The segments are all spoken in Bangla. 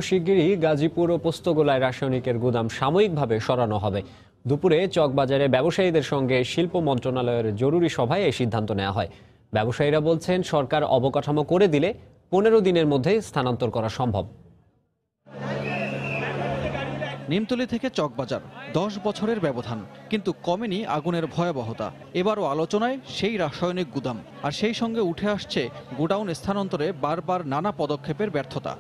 শিগগিরই গাজীপুর ও পোস্তগোলায় রাসায়নিকের গুদাম সাময়িকভাবে সরানো হবে। দুপুরে চকবাজারে ব্যবসায়ীদের সঙ্গে শিল্প মন্ত্রণালয়ের জরুরি সভায় এই সিদ্ধান্ত নেওয়া হয়। ব্যবসায়ীরা বলছেন, সরকার অবকাঠামো করে দিলে 15 দিনের মধ্যে স্থানান্তর করা সম্ভব। নিমতলী থেকে চকবাজার 10 বছরের ব্যবধান, কিন্তু কমেনি আগুনের ভয়াবহতা। এবারও আলোচনায় সেই রাসায়নিক গুদাম, আর সেই সঙ্গে উঠে আসছে গোডাউন স্থানান্তরে বারবার নানা পদক্ষেপের ব্যর্থতা।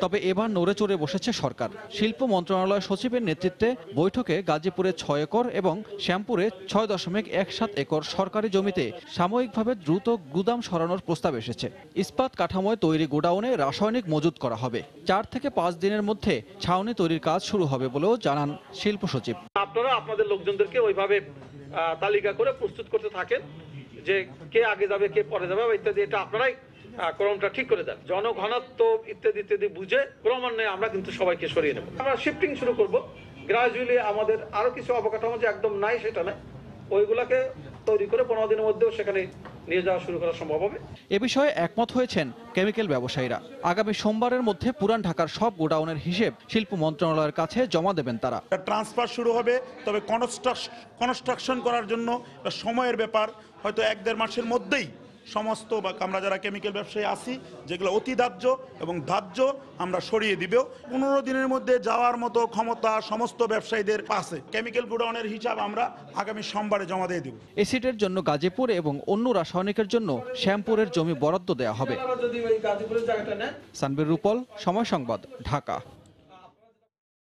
তবে এবার নড়ে চড়ে বসেছে সরকার। শিল্প মন্ত্রণালয় সচিবের নেতৃত্বে বৈঠকে গাজীপুরে 6 একর এবং শ্যামপুরে 6.17 একর সরকারি জমিতে সাময়িকভাবে দ্রুত গুদাম সরানোর প্রস্তাব এসেছে। ইস্পাত কাঠামোয় তৈরি গোডাউনে রাসায়নিক মজুত করা হবে। 4 থেকে 5 দিনের মধ্যে ছাউনি তৈরির কাজ শুরু হবে বলেও জানান শিল্প সচিব। আপনারা আপনাদের লোকজনদেরকে ওইভাবে তালিকা করে প্রস্তুত করতে থাকেন, যে কে আগে যাবে কে পরে যাবে ইত্যাদি। এটা আপনারাই ক্রমটা ঠিক করে দেন। জনঘনত্ব ইত্যাদি ইত্যাদি বুঝে ক্রমান্বয়ে আমরা কিন্তু সবাইকে সরিয়ে নেব। আমরা শিফটিং শুরু করব গ্রাজুয়ালি। আমাদের আরো কিছু অবকাঠামো যে একদম নাই সেটা নয়, ওইগুলাকে তৈরি করে 15 দিনের মধ্যেও সেখানে নিয়ে যাওয়া শুরু করা সম্ভব হবে। এ বিষয়ে একমত হয়েছেন কেমিক্যাল ব্যবসায়ীরা। আগামী সোমবারের মধ্যে পুরান ঢাকার সব গোডাউনের হিসেব শিল্প মন্ত্রণালয়ের কাছে জমা দেবেন তারা। ট্রান্সফার শুরু হবে, তবে কনস্ট্রাকশন করার জন্য সময়ের ব্যাপার। হয়তো 1-1.5 মাসের মধ্যেই সমস্ত বা আমরা যারা কেমিক্যাল ব্যবসায়ী আছি, যেগুলো অতি দাহ্য এবং দাহ্য, আমরা সরিয়ে দিব। 15 দিনের মধ্যে যাওয়ার মতো ক্ষমতা সমস্ত ব্যবসায়ীদের আছে। কেমিক্যাল গোডাউনের হিসাব আমরা আগামী সোমবারে জমা দিয়ে দেব। এসিডের জন্য গাজীপুর এবং অন্য রাসায়নিকের জন্য শ্যামপুরের জমি বরাদ্দ দেওয়া হবে। সানবীর রূপল, সময় সংবাদ, ঢাকা।